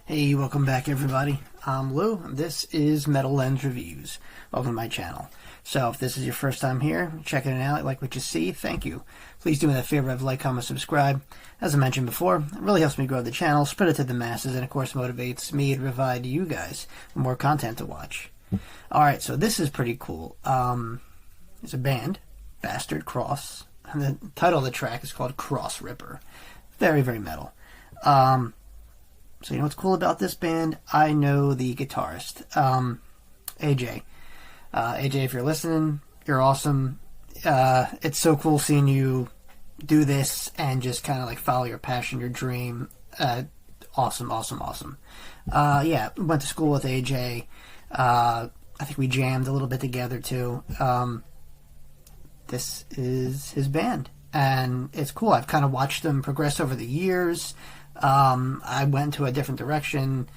Hey, welcome back everybody. I'm Lou, and this is Metal Lens Reviews. Welcome to my channel. So if this is your first time here, checking it out, like what you see, thank you. Please do me that favor of like, comment, subscribe. As I mentioned before, it really helps me grow the channel, spread it to the masses, and of course motivates me to provide you guys more content to watch. Alright, so this is pretty cool. It's a band, Bastard Cross, and the title of the track is called Crossripper. Very, very metal. So you know what's cool about this band? I know the guitarist, AJ. AJ, if you're listening, you're awesome. It's so cool seeing you do this and just kind of like follow your passion, your dream. Awesome. Yeah, went to school with AJ. I think we jammed a little bit together too. This is his band, and it's cool. I've kind of watched them progress over the years. I went to a different direction,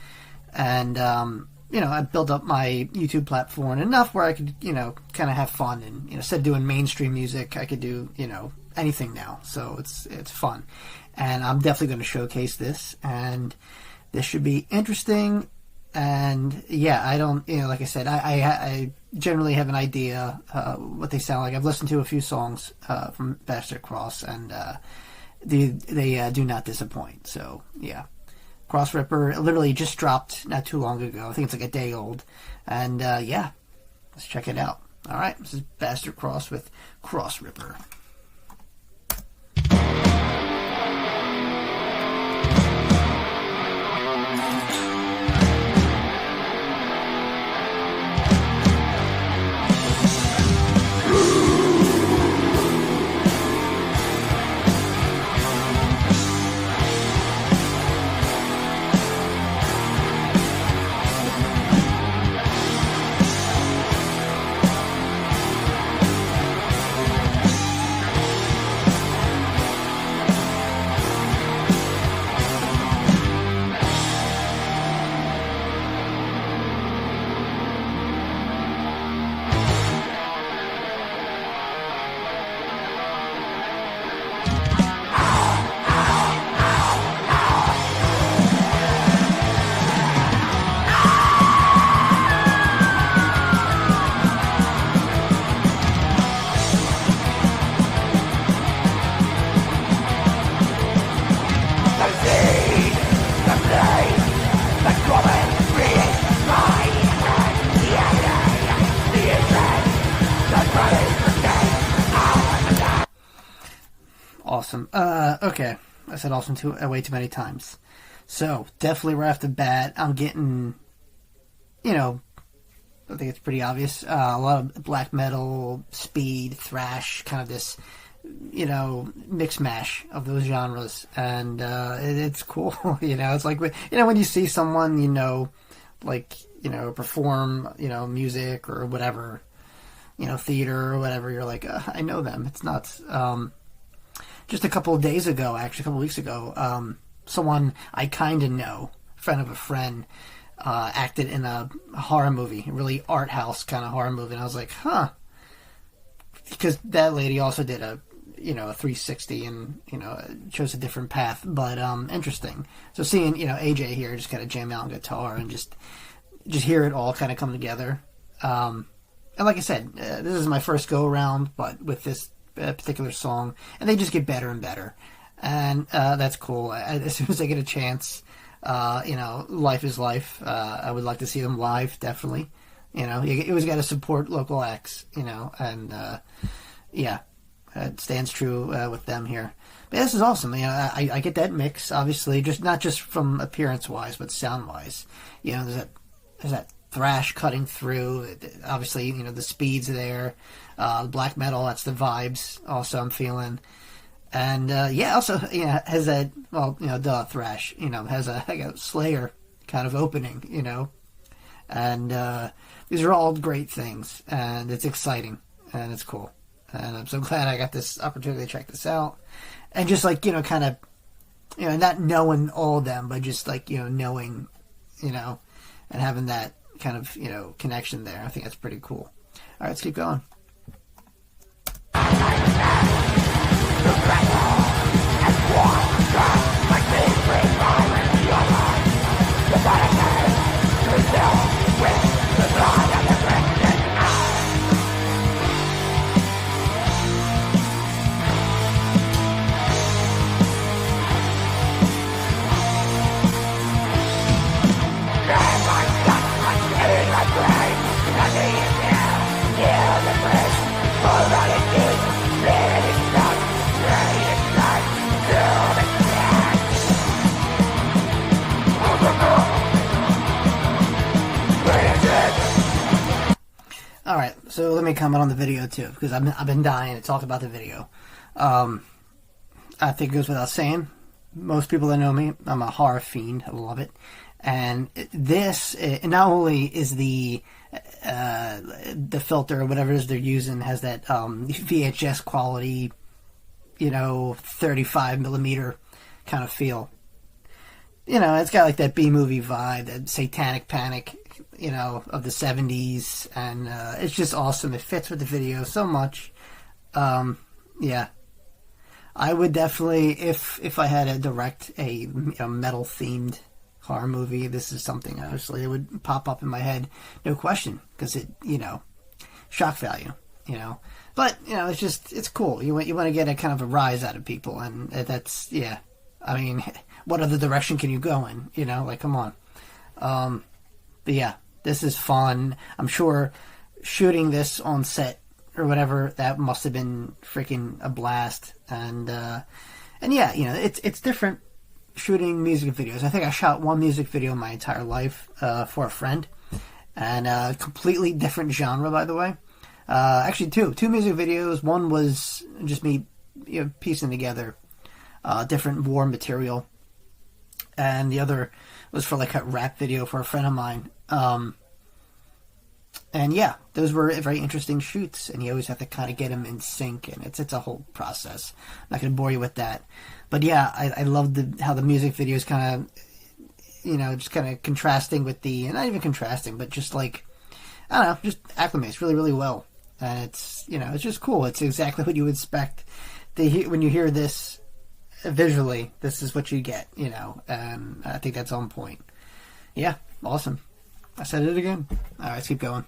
and you know, I built up my YouTube platform enough where I could, you know, kind of have fun, and you know, instead of doing mainstream music, I could do, you know, anything now. So it's fun, and I'm definitely going to showcase this, and this should be interesting. And yeah, I don't, you know, like I said, I generally have an idea what they sound like. I've listened to a few songs from Bastard Cross, and they do not disappoint. So yeah, Crossripper literally just dropped not too long ago. I think it's like a day old, and yeah, let's check it out. All right, this is Bastard Cross with Crossripper. Awesome. Okay. I said awesome way too many times. So, definitely right off the bat, I'm getting, you know, I think it's pretty obvious, a lot of black metal, speed, thrash, kind of this, you know, mix mash of those genres. And it's cool. You know, it's like, you know, when you see someone, you know, like, you know, perform, you know, music or whatever, you know, theater or whatever, you're like, I know them. It's nuts. Just a couple of days ago, actually, a couple of weeks ago, someone I kind of know, friend of a friend, acted in a horror movie, a really art house kind of horror movie, and I was like, huh. Because that lady also did a, you know, a 360 and, you know, chose a different path, but interesting. So seeing, you know, AJ here just kind of jam out on guitar and just hear it all kind of come together. And like I said, this is my first go-around, but with this particular song, and they just get better and better, and that's cool. As soon as I get a chance, you know, life is life. I would like to see them live, definitely. You know, you always got to support local acts, you know, and yeah, it stands true with them here. But this is awesome. You know, I get that mix, obviously, just not just from appearance wise, but sound wise. You know, there's that thrash cutting through. Obviously, you know, the speed's there. Black metal, that's the vibes also I'm feeling. And yeah, also, you know, has that, well, you know, thrash, you know, has like a Slayer kind of opening, you know. And these are all great things, and it's exciting, and it's cool. And I'm so glad I got this opportunity to check this out. And just like, you know, kind of, you know, not knowing all of them, but just like, you know, knowing, you know, and having that kind of, you know, connection there. I think that's pretty cool. All right, let's keep going. So let me comment on the video too, because I've been dying to talk about the video. I think it goes without saying. Most people that know me, I'm a horror fiend. I love it. And this, not only is the filter or whatever it is they're using has that VHS quality, 35 millimeter kind of feel. It's got like that B-movie vibe, that satanic panic, of the 70s, and it's just awesome. It fits with the video so much. Yeah. I would definitely, if I had to direct a metal-themed horror movie, this is something, obviously, it would pop up in my head, no question, because it, shock value, But, it's cool. You want to get a kind of a rise out of people, and that's, yeah. I mean, what other direction can you go in, come on. But yeah, this is fun. I'm sure shooting this on set or whatever, that must have been freaking a blast. And yeah, it's different shooting music videos. I think I shot one music video my entire life for a friend, and a completely different genre, by the way. Actually, two music videos. One was just me, piecing together different war material, and the other was for like a rap video for a friend of mine. And yeah, those were very interesting shoots, and you always have to kind of get them in sync, and it's a whole process. I'm not going to bore you with that, but yeah, I love how the music video is kind of, just kind of contrasting with not even contrasting, but just like, I don't know, just acclimates really, really well, and it's, it's just cool. It's exactly what you would expect when you hear this visually. This is what you get, and I think that's on point. Yeah, awesome. I said it again. All right, let's keep going.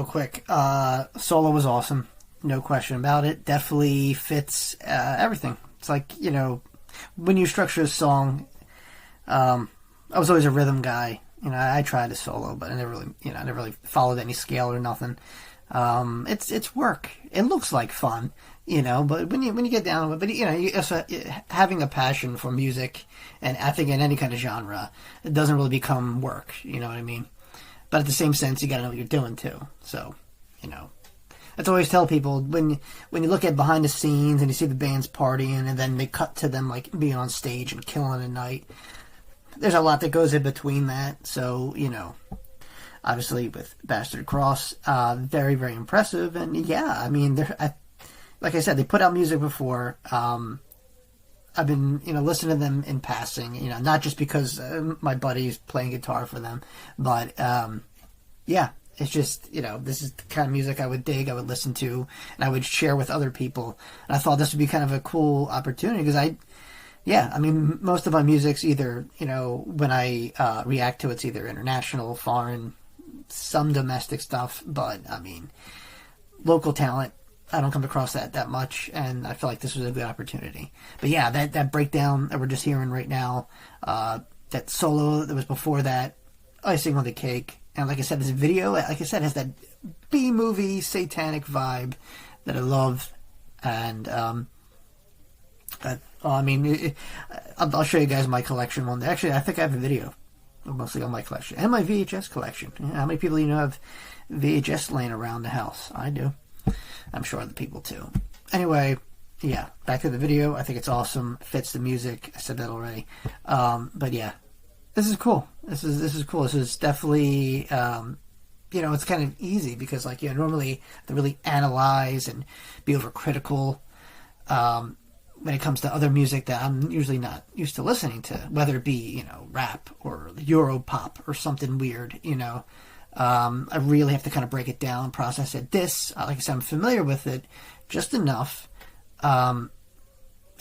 Quick, solo was awesome, no question about it. Definitely fits everything. It's like, when you structure a song, I was always a rhythm guy. I tried a solo, but I never really followed any scale or nothing. It's work. It looks like fun, but when you get down to it, but having a passion for music, and I think in any kind of genre, it doesn't really become work. You know what I mean? But at the same sense, you got to know what you're doing too. So, that's what I always tell people when you look at behind the scenes and you see the band's partying, and then they cut to them like being on stage and killing a night. There's a lot that goes in between that. So, obviously with Bastard Cross, very, very impressive. And yeah, I mean, like I said, they put out music before. I've been, listening to them in passing, not just because my buddy's playing guitar for them, but, yeah, it's just, this is the kind of music I would dig, I would listen to, and I would share with other people. And I thought this would be kind of a cool opportunity, because most of my music's either, when I react to it's either international, foreign, some domestic stuff, but, local talent, I don't come across that much, and I feel like this was a good opportunity. But yeah, that breakdown that we're just hearing right now, that solo that was before that, icing on the cake, And like I said, this video, like I said, has that B-movie satanic vibe that I love. And, I'll show you guys my collection one day. Actually, I think I have a video of mostly on my collection. And my VHS collection. How many people have VHS laying around the house? I do. I'm sure other people too. Anyway, yeah, back to the video. I think it's awesome. Fits the music. I said that already. But yeah, this is cool. This is cool. This is definitely, it's kind of easy because, like, normally they really analyze and be overcritical when it comes to other music that I'm usually not used to listening to, whether it be, rap or Euro pop or something weird, I really have to kind of break it down, process it. This, like I said, I'm familiar with it just enough, and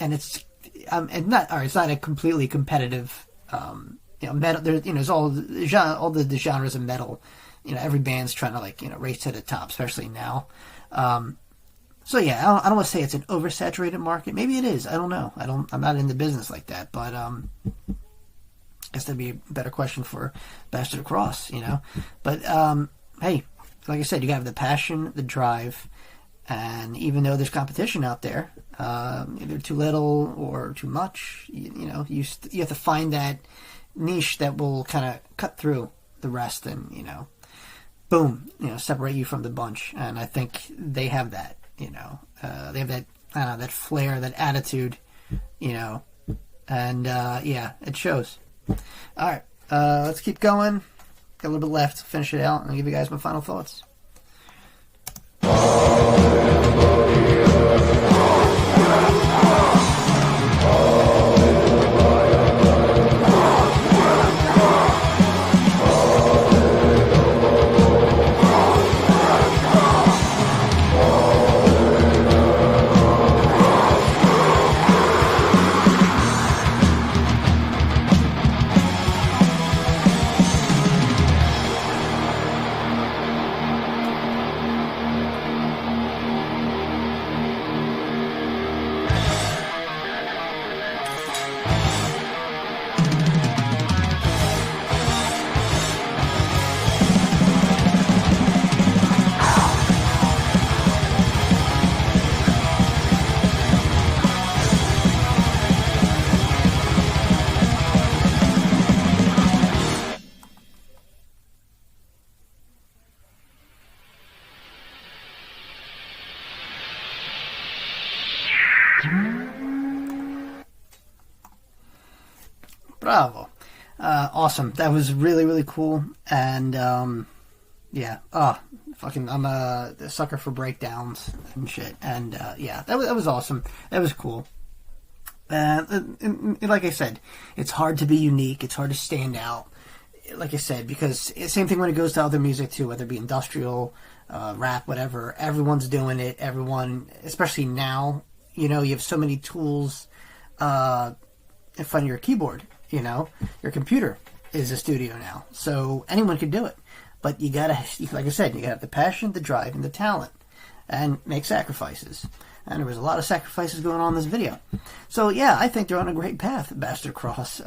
it's not a completely competitive, metal. There's all the genres of metal. Every band's trying to race to the top, especially now. So yeah, I don't want to say it's an oversaturated market. Maybe it is. I don't know. I'm not in the business like that, but I guess that'd be a better question for Bastard Cross, But hey, like I said, you gotta have the passion, the drive, and even though there's competition out there, either too little or too much, you have to find that niche that will kind of cut through the rest and boom, separate you from the bunch. And I think they have that. They have that, that flair, that attitude, and yeah, it shows. All right, let's keep going. Got a little bit left to finish it out, and I'll give you guys my final thoughts. Bravo. Awesome. That was really, really cool. And, yeah. I'm a sucker for breakdowns and shit. And, yeah, that was awesome. That was cool. And like I said, it's hard to be unique. It's hard to stand out. Like I said, because same thing when it goes to other music too, whether it be industrial, rap, whatever. Everyone's doing it. Everyone, especially now, you have so many tools in front of your keyboard. Your computer is a studio now, so anyone can do it. But you gotta, like I said, you gotta have the passion, the drive, and the talent, and make sacrifices. And there was a lot of sacrifices going on in this video. So yeah, I think they're on a great path, Bastard Cross.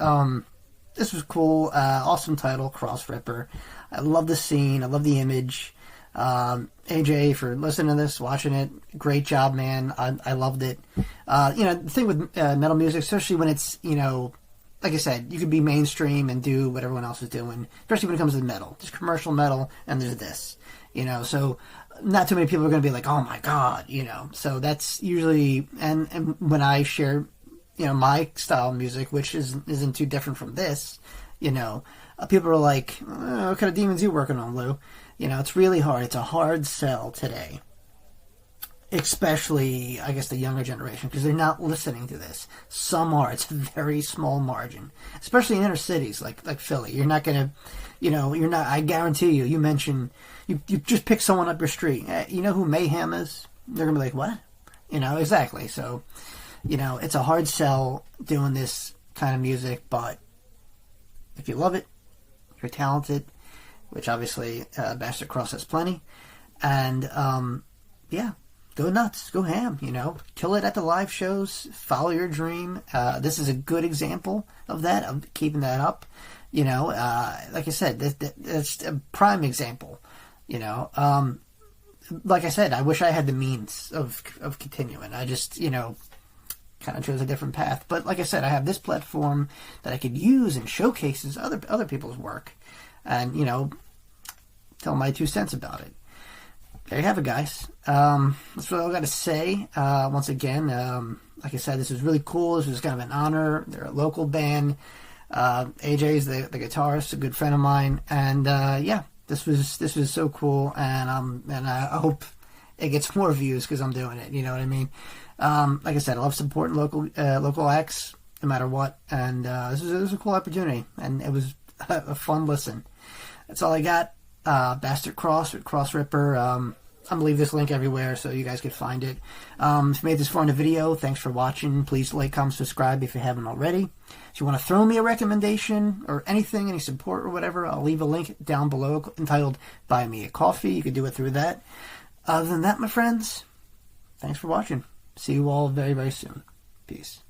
This was cool. Awesome title, Crossripper. I love the scene. I love the image. AJ, for listening to this, watching it, great job, man. I loved it. The thing with metal music, especially when it's, like I said, you could be mainstream and do what everyone else is doing, especially when it comes to metal. There's commercial metal, and there's this, so not too many people are going to be like, oh my god, So that's usually, and when I share, my style of music, which isn't too different from this, people are like, what kind of demons are you working on, Lou? It's really hard. It's a hard sell today. Especially, I guess, the younger generation, because they're not listening to this. Some are. It's a very small margin. Especially in inner cities, like Philly. You're not going to, you're not, I guarantee you, you mention, you just pick someone up your street. You know who Mayhem is? They're going to be like, what? Exactly. So, it's a hard sell doing this kind of music, but if you love it, you're talented, which obviously Bastard Cross has plenty. And, yeah. go nuts, go ham, kill it at the live shows, follow your dream. This is a good example of that, of keeping that up. Like I said, that's a prime example. Like I said, I wish I had the means of continuing. I just, kind of chose a different path. But like I said, I have this platform that I could use and showcases other people's work, and tell my 2 cents about it. There you have it, guys. That's what I got to say. Once again, like I said, this was really cool. This was kind of an honor. They're a local band. AJ's the guitarist, a good friend of mine, and yeah, this was so cool. And I hope it gets more views because I'm doing it. You know what I mean? Like I said, I love supporting local acts no matter what, and this was a cool opportunity, and it was a fun listen. That's all I got. Bastard Cross with Crossripper. I'm gonna leave this link everywhere so you guys can find it. If you made this far in the video, thanks for watching. Please like, comment, subscribe if you haven't already. If you want to throw me a recommendation or anything, any support or whatever, I'll leave a link down below entitled Buy Me a Coffee. You can do it through that. Other than that, my friends, thanks for watching. See you all very, very soon. Peace.